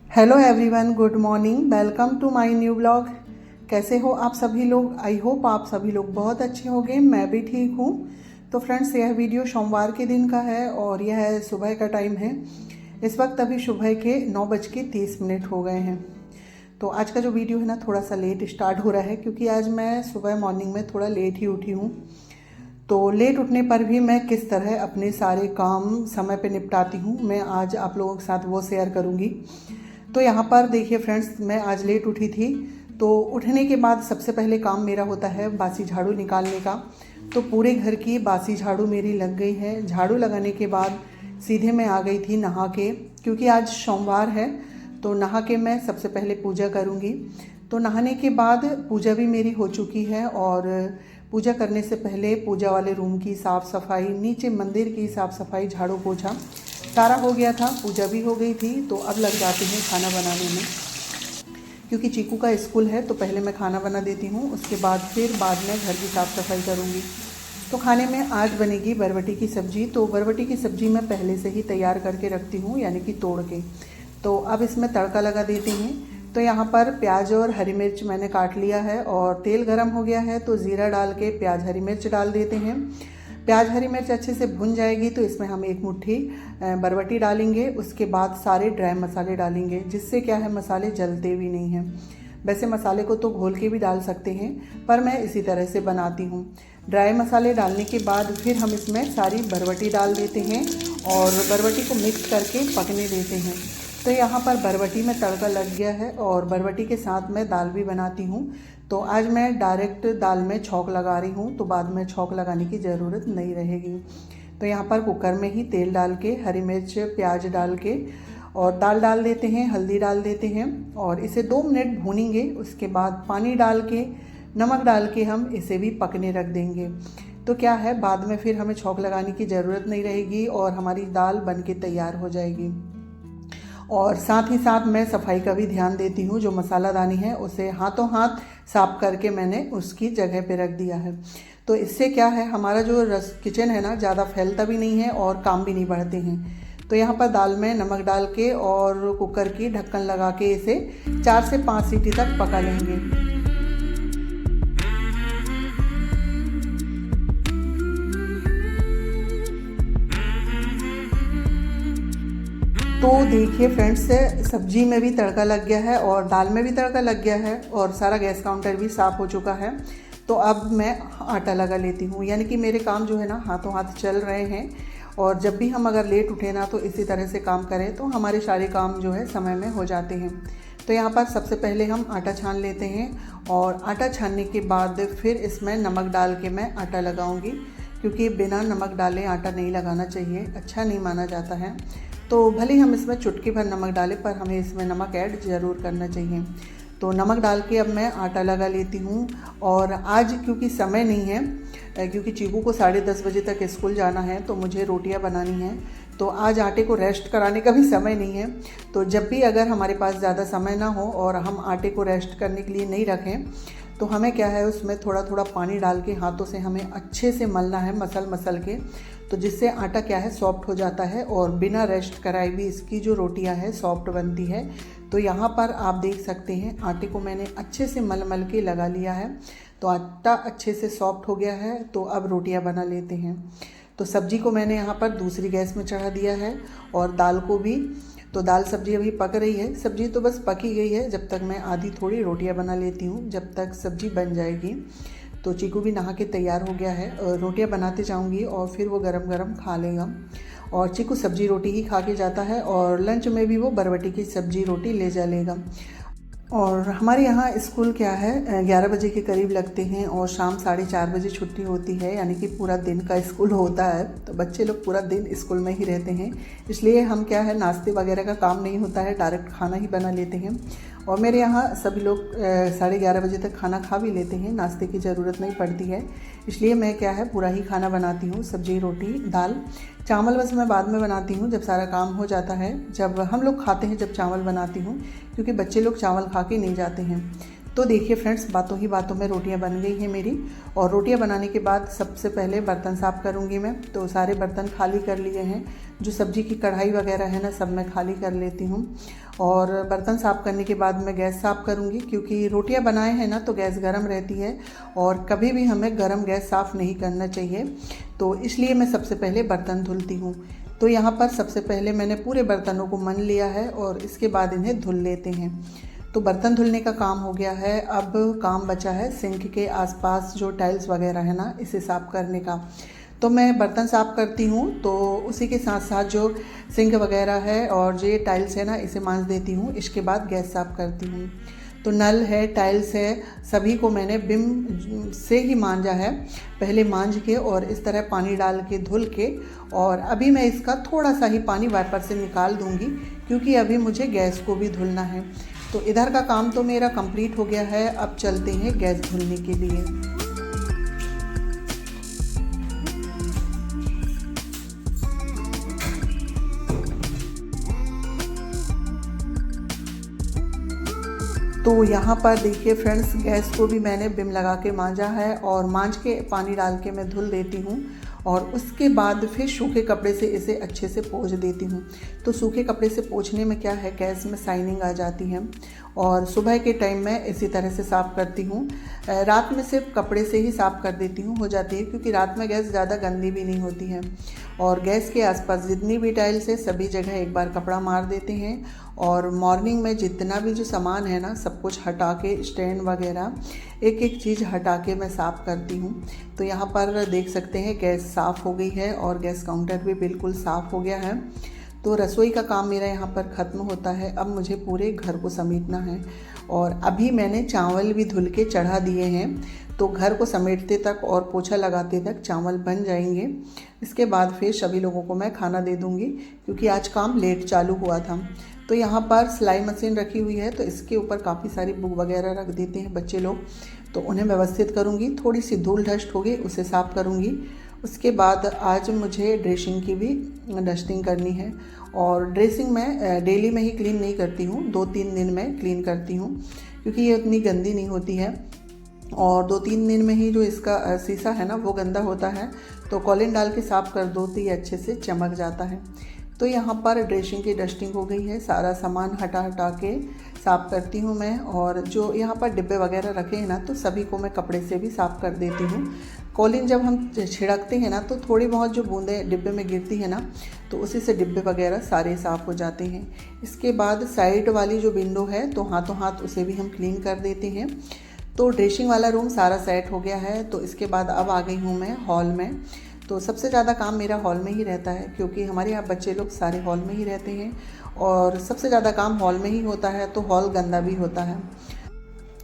Hello everyone, good morning. Welcome to my new blog. कैसे हो आप सभी लोग? आई होप आप सभी लोग बहुत अच्छे होंगे। मैं भी ठीक हूँ। तो फ्रेंड्स, यह वीडियो सोमवार के दिन का है और यह सुबह का टाइम है। इस वक्त अभी सुबह के 9:30 हो गए हैं। तो आज का जो वीडियो है ना, थोड़ा सा लेट स्टार्ट हो रहा है क्योंकि आज मैं सुबह मॉर्निंग में थोड़ा लेट ही उठी हूँ। तो लेट उठने पर भी मैं किस तरह अपने सारे काम समय पे निपटाती हूँ, मैं आज आप लोगों के साथ वो शेयर करूँगी। तो यहाँ पर देखिए फ्रेंड्स, मैं आज लेट उठी थी। तो उठने के बाद सबसे पहले काम मेरा होता है बासी झाड़ू निकालने का। तो पूरे घर की बासी झाड़ू मेरी लग गई है। झाड़ू लगाने के बाद सीधे मैं आ गई थी नहा के, क्योंकि आज सोमवार है। तो नहा के मैं सबसे पहले पूजा करूँगी। तो नहाने के बाद पूजा भी मेरी हो चुकी है और पूजा करने से पहले पूजा वाले रूम की साफ़ सफाई, नीचे मंदिर की साफ़ सफाई, झाड़ू पोछा सारा हो गया था। पूजा भी हो गई थी। तो अब लग जाते हैं खाना बनाने में, क्योंकि चीकू का स्कूल है। तो पहले मैं खाना बना देती हूँ, उसके बाद में घर की साफ़ सफाई करूँगी। तो खाने में आज बनेगी बरबटी की सब्ज़ी। तो बरबटी की सब्ज़ी मैं पहले से ही तैयार करके रखती हूँ, यानी कि तोड़ के। तो अब इसमें तड़का लगा देते हैं। तो यहाँ पर प्याज और हरी मिर्च मैंने काट लिया है और तेल गरम हो गया है। तो ज़ीरा डाल के प्याज हरी मिर्च डाल देते हैं। प्याज हरी मिर्च अच्छे से भुन जाएगी तो इसमें हम एक मुट्ठी बरबटी डालेंगे। उसके बाद सारे ड्राई मसाले डालेंगे, जिससे क्या है, मसाले जलते भी नहीं हैं। वैसे मसाले को तो घोल के भी डाल सकते हैं, पर मैं इसी तरह से बनाती हूँ। ड्राई मसाले डालने के बाद फिर हम इसमें सारी बरबटी डाल देते हैं और बरबटी को मिक्स करके पकने देते हैं। तो यहाँ पर बरबटी में तड़का लग गया है और बरबटी के साथ मैं दाल भी बनाती हूँ। तो आज मैं डायरेक्ट दाल में छौंक लगा रही हूँ, तो बाद में छौंक लगाने की ज़रूरत नहीं रहेगी। तो यहाँ पर कुकर में ही तेल डाल के, हरी मिर्च प्याज डाल के और दाल डाल देते हैं, हल्दी डाल देते हैं और इसे 2 मिनट भूनेंगे। उसके बाद पानी डाल के, नमक डाल के हम इसे भी पकने रख देंगे। तो क्या है, बाद में फिर हमें छौंक लगाने की ज़रूरत नहीं रहेगी और हमारी दाल बन के तैयार हो जाएगी। और साथ ही साथ मैं सफाई का भी ध्यान देती हूँ। जो मसालादानी है उसे हाथों हाथ साफ करके मैंने उसकी जगह पे रख दिया है। तो इससे क्या है, हमारा जो किचन है ना, ज़्यादा फैलता भी नहीं है और काम भी नहीं बढ़ते हैं। तो यहाँ पर दाल में नमक डाल के और कुकर की ढक्कन लगा के इसे 4 से 5 सीटी तक पका लेंगे। तो देखिए फ्रेंड्स, सब्जी में भी तड़का लग गया है और दाल में भी तड़का लग गया है और सारा गैस काउंटर भी साफ़ हो चुका है। तो अब मैं आटा लगा लेती हूँ, यानी कि मेरे काम जो है ना, हाथों हाथ चल रहे हैं। और जब भी हम अगर लेट उठे ना, तो इसी तरह से काम करें तो हमारे सारे काम जो है समय में हो जाते हैं। तो यहाँ पर सबसे पहले हम आटा छान लेते हैं और आटा छानने के बाद फिर इसमें नमक डाल के मैं आटा लगाऊंगी, क्योंकि बिना नमक डाले आटा नहीं लगाना चाहिए, अच्छा नहीं माना जाता है। तो भले हम इसमें चुटकी भर नमक डालें, पर हमें इसमें नमक ऐड ज़रूर करना चाहिए। तो नमक डाल के अब मैं आटा लगा लेती हूँ। और आज क्योंकि समय नहीं है, क्योंकि चीकू को 10:30 बजे तक स्कूल जाना है, तो मुझे रोटियां बनानी हैं। तो आज आटे को रेस्ट कराने का भी समय नहीं है। तो जब भी अगर हमारे पास ज़्यादा समय ना हो और हम आटे को रेस्ट करने के लिए नहीं रखें, तो हमें क्या है, उसमें थोड़ा थोड़ा पानी डाल के हाथों से हमें अच्छे से मलना है, मसल के। तो जिससे आटा क्या है, सॉफ्ट हो जाता है और बिना रेस्ट कराए भी इसकी जो रोटियां है सॉफ्ट बनती है। तो यहाँ पर आप देख सकते हैं, आटे को मैंने अच्छे से मल के लगा लिया है। तो आटा अच्छे से सॉफ्ट हो गया है। तो अब रोटियां बना लेते हैं। तो सब्जी को मैंने यहाँ पर दूसरी गैस में चढ़ा दिया है और दाल को भी। तो दाल सब्जी अभी पक रही है, सब्जी तो बस पक ही गई है। जब तक मैं आधी थोड़ी रोटियां बना लेती हूँ, जब तक सब्जी बन जाएगी। तो चीकू भी नहा के तैयार हो गया है, रोटियां बनाते जाऊंगी और फिर वो गरम गरम खा लेगा। और चीकू सब्जी रोटी ही खा के जाता है और लंच में भी वो बरबटी की सब्जी रोटी ले जा लेगा। और हमारे यहाँ स्कूल क्या है, 11 बजे के करीब लगते हैं और शाम 4:30 बजे छुट्टी होती है, यानी कि पूरा दिन का स्कूल होता है। तो बच्चे लोग पूरा दिन स्कूल में ही रहते हैं, इसलिए हम क्या है, नाश्ते वगैरह का काम नहीं होता है, डायरेक्ट खाना ही बना लेते हैं। और मेरे यहाँ सभी लोग 11:30 बजे तक खाना खा भी लेते हैं, नाश्ते की ज़रूरत नहीं पड़ती है। इसलिए मैं क्या है, पूरा ही खाना बनाती हूँ, सब्जी रोटी दाल। चावल बस मैं बाद में बनाती हूँ, जब सारा काम हो जाता है, जब हम लोग खाते हैं, जब चावल बनाती हूँ, क्योंकि बच्चे लोग चावल खा के नहीं जाते हैं। तो देखिए फ्रेंड्स, बातों ही बातों में रोटियां बन गई हैं मेरी। और रोटियां बनाने के बाद सबसे पहले बर्तन साफ़ करूंगी मैं। तो सारे बर्तन खाली कर लिए हैं, जो सब्ज़ी की कढ़ाई वगैरह है ना, सब मैं खाली कर लेती हूँ। और बर्तन साफ़ करने के बाद मैं गैस साफ़ करूँगी, क्योंकि रोटियां बनाए हैं ना तो गैस गर्म रहती है और कभी भी हमें गर्म गैस साफ़ नहीं करना चाहिए। तो इसलिए मैं सबसे पहले बर्तन धुलती हूँ। तो यहाँ पर सबसे पहले मैंने पूरे बर्तनों को मन लिया है और इसके बाद इन्हें धुल लेते हैं। तो बर्तन धुलने का काम हो गया है। अब काम बचा है सिंक के आसपास जो टाइल्स वगैरह है ना, इसे साफ़ करने का। तो मैं बर्तन साफ़ करती हूँ तो उसी के साथ साथ जो सिंक वगैरह है और जो ये टाइल्स है ना, इसे मांज देती हूँ। इसके बाद गैस साफ़ करती हूँ। तो नल है, टाइल्स है, सभी को मैंने विम से ही मांजा है, पहले मांज के और इस तरह पानी डाल के धुल के। और अभी मैं इसका थोड़ा सा ही पानी वाइपर से निकाल दूंगी, क्योंकि अभी मुझे गैस को भी धुलना है। तो इधर का काम तो मेरा कंप्लीट हो गया है। अब चलते हैं गैस धुलने के लिए। तो यहाँ पर देखिए फ्रेंड्स, गैस को भी मैंने विम लगा के मांजा है और मांज के पानी डाल के मैं धुल देती हूँ। और उसके बाद फिर सूखे कपड़े से इसे अच्छे से पोंछ देती हूँ। तो सूखे कपड़े से पोंछने में क्या है, गैस में शाइनिंग आ जाती है। और सुबह के टाइम में इसी तरह से साफ़ करती हूँ। रात में सिर्फ कपड़े से ही साफ़ कर देती हूँ, हो जाती है, क्योंकि रात में गैस ज़्यादा गंदी भी नहीं होती है। और गैस के आसपास जितनी भी टाइल्स है सभी जगह एक बार कपड़ा मार देते हैं। और मॉर्निंग में जितना भी जो सामान है ना, सब कुछ हटा के, स्टैंड वगैरह एक एक चीज़ हटा के मैं साफ़ करती हूँ। तो यहाँ पर देख सकते हैं गैस साफ़ हो गई है और गैस काउंटर भी बिल्कुल साफ़ हो गया है। तो रसोई का काम मेरा यहाँ पर ख़त्म होता है। अब मुझे पूरे घर को समेटना है। और अभी मैंने चावल भी धुल के चढ़ा दिए हैं। तो घर को समेटते तक और पोछा लगाते तक चावल बन जाएंगे। इसके बाद फिर सभी लोगों को मैं खाना दे दूँगी, क्योंकि आज काम लेट चालू हुआ था। तो यहाँ पर सिलाई मशीन रखी हुई है, तो इसके ऊपर काफ़ी सारी बुक वगैरह रख देते हैं बच्चे लोग। तो उन्हें व्यवस्थित करूँगी, थोड़ी सी धूल डस्ट होगी उसे साफ़ करूँगी। उसके बाद आज मुझे ड्रेसिंग की भी डस्टिंग करनी है। और ड्रेसिंग मैं डेली में ही क्लीन नहीं करती हूँ, 2-3 दिन में क्लीन करती हूँ, क्योंकि ये उतनी गंदी नहीं होती है। और 2-3 दिन में ही जो इसका शीशा है ना, वो गंदा होता है। तो कॉलिन डाल के साफ़ कर दो तो ये अच्छे से चमक जाता है। तो यहाँ पर ड्रेसिंग की डस्टिंग हो गई है, सारा सामान हटा हटा के साफ़ करती हूँ मैं। और जो यहाँ पर डिब्बे वगैरह रखे हैं ना, तो सभी को मैं कपड़े से भी साफ़ कर देती हूँ। कॉलिन जब हम छिड़कते हैं ना, तो थोड़ी बहुत जो बूंदें डिब्बे में गिरती है ना, तो उसी से डिब्बे वगैरह सारे साफ़ हो जाते हैं। इसके बाद साइड वाली जो विंडो है, तो हाथों हाथ उसे भी हम क्लीन कर देते हैं। तो ड्रेसिंग वाला रूम सारा सेट हो गया है। तो इसके बाद अब आ गई हूँ मैं हॉल में। तो सबसे ज़्यादा काम मेरा हॉल में ही रहता है, क्योंकि हमारे यहाँ बच्चे लोग सारे हॉल में ही रहते हैं और सबसे ज़्यादा काम हॉल में ही होता है। तो हॉल गंदा भी होता है।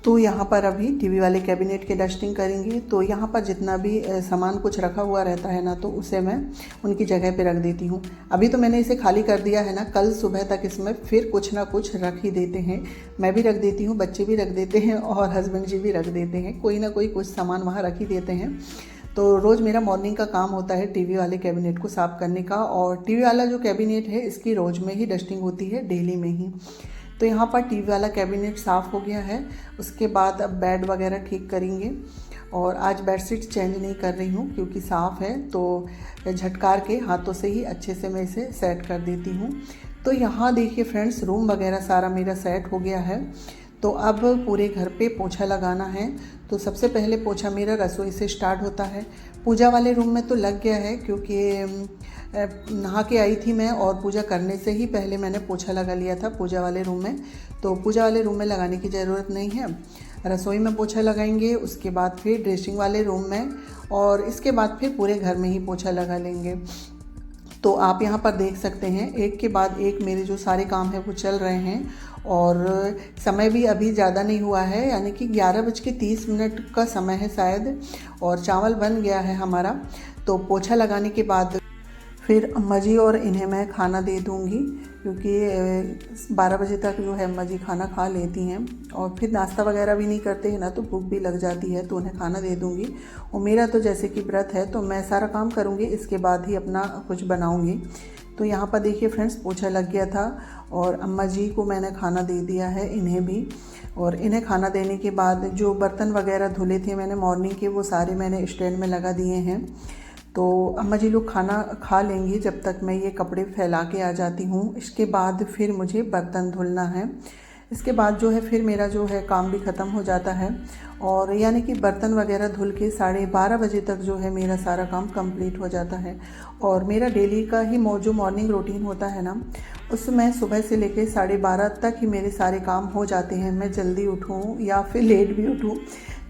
तो यहाँ पर अभी टीवी वाले कैबिनेट के डस्टिंग करेंगे। तो यहाँ पर जितना भी सामान कुछ रखा हुआ रहता है ना, तो उसे मैं उनकी जगह पे रख देती हूँ। अभी तो मैंने इसे खाली कर दिया है ना, कल सुबह तक इसमें फिर कुछ ना कुछ रख ही देते हैं। मैं भी रख देती हूँ, बच्चे भी रख देते हैं और हस्बैंड जी भी रख देते हैं। कोई ना कोई कुछ सामान वहाँ रख ही देते हैं। तो रोज़ मेरा मॉर्निंग का काम होता है टीवी वाले कैबिनेट को साफ़ करने का। और टीवी वाला जो कैबिनेट है, इसकी रोज़ में ही डस्टिंग होती है, डेली में ही। तो यहाँ पर टीवी वाला कैबिनेट साफ़ हो गया है। उसके बाद अब बेड वगैरह ठीक करेंगे। और आज बेडशीट चेंज नहीं कर रही हूँ, क्योंकि साफ़ है, तो झटकार के हाथों से ही अच्छे से मैं इसे सेट कर देती हूँ। तो यहाँ देखिए फ्रेंड्स, रूम वगैरह सारा मेरा सेट हो गया है। तो अब पूरे घर पे पोछा लगाना है। तो सबसे पहले पोछा मेरा रसोई से स्टार्ट होता है। पूजा वाले रूम में तो लग गया है, क्योंकि नहा के आई थी मैं और पूजा करने से ही पहले मैंने पोछा लगा लिया था पूजा वाले रूम में। तो पूजा वाले रूम में लगाने की ज़रूरत नहीं है, रसोई में पोछा लगाएंगे। उसके बाद फिर ड्रेसिंग वाले रूम में, और इसके बाद फिर पूरे घर में ही पोछा लगा लेंगे। तो आप यहाँ पर देख सकते हैं, एक के बाद एक मेरे जो सारे काम हैं वो चल रहे हैं। और समय भी अभी ज़्यादा नहीं हुआ है, यानी कि 11:30 का समय है शायद। और चावल बन गया है हमारा। तो पोछा लगाने के बाद फिर अम्मा जी और इन्हें मैं खाना दे दूँगी, क्योंकि 12 बजे तक जो है अम्मा जी खाना खा लेती हैं। और फिर नाश्ता वगैरह भी नहीं करते हैं ना, तो भूख भी लग जाती है, तो उन्हें खाना दे दूँगी। और मेरा तो जैसे कि व्रत है, तो मैं सारा काम करूँगी, इसके बाद ही अपना कुछ बनाऊँगी। तो यहाँ पर देखिए फ्रेंड्स पोछा लग गया था और अम्मा जी को मैंने खाना दे दिया है, इन्हें भी। और इन्हें खाना देने के बाद जो बर्तन वगैरह धुले थे मैंने मॉर्निंग के, वो सारे मैंने स्टैंड में लगा दिए हैं। तो अम्मा जी लोग खाना खा लेंगी जब तक मैं ये कपड़े फैला के आ जाती हूँ। इसके बाद फिर मुझे बर्तन धुलना है। इसके बाद जो है फिर मेरा जो है काम भी ख़त्म हो जाता है, और यानी कि बर्तन वगैरह धुल के 12:30 बजे तक जो है मेरा सारा काम कंप्लीट हो जाता है। और मेरा डेली का ही जो मॉर्निंग रूटीन होता है ना, उसमें सुबह से लेके 12:30 तक ही मेरे सारे काम हो जाते हैं। मैं जल्दी उठूँ या फिर लेट भी उठूँ,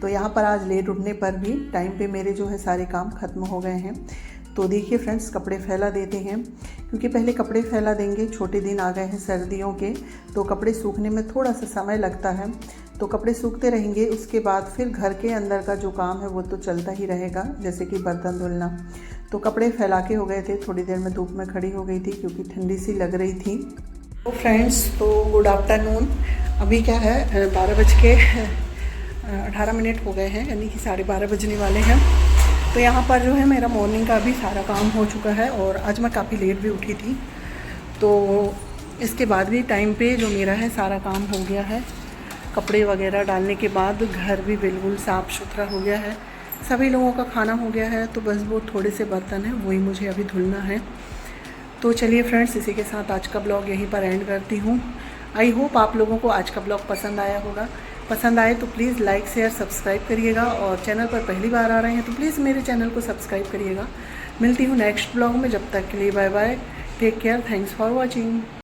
तो यहाँ पर आज लेट उठने पर भी टाइम पे मेरे जो है सारे काम ख़त्म हो गए हैं। तो देखिए फ्रेंड्स, कपड़े फैला देते हैं, क्योंकि पहले कपड़े फैला देंगे, छोटे दिन आ गए हैं सर्दियों के, तो कपड़े सूखने में थोड़ा सा समय लगता है। तो कपड़े सूखते रहेंगे, उसके बाद फिर घर के अंदर का जो काम है वो तो चलता ही रहेगा, जैसे कि बर्तन धुलना। तो कपड़े फैला के हो गए थे, थोड़ी देर में धूप में खड़ी हो गई थी क्योंकि ठंडी सी लग रही थी। तो फ्रेंड्स, तो गुड आफ्टरनून। अभी क्या है 12:18 हो गए हैं, यानी कि 12:30 बजने वाले हैं। तो यहाँ पर जो है मेरा मॉर्निंग का भी सारा काम हो चुका है, और आज मैं काफ़ी लेट भी उठी थी। तो इसके बाद भी टाइम पे जो मेरा है सारा काम हो गया है। कपड़े वगैरह डालने के बाद घर भी बिल्कुल साफ़ सुथरा हो गया है, सभी लोगों का खाना हो गया है। तो बस वो थोड़े से बर्तन हैं, वही मुझे अभी धुलना है। तो चलिए फ्रेंड्स, इसी के साथ आज का ब्लॉग यहीं पर एंड करती हूँ। आई होप आप लोगों को आज का ब्लॉग पसंद आया होगा। पसंद आए तो प्लीज़ लाइक शेयर सब्सक्राइब करिएगा, और चैनल पर पहली बार आ रहे हैं तो प्लीज़ मेरे चैनल को सब्सक्राइब करिएगा। मिलती हूँ नेक्स्ट ब्लॉग में, जब तक के लिए bye bye, take care, thanks for watching.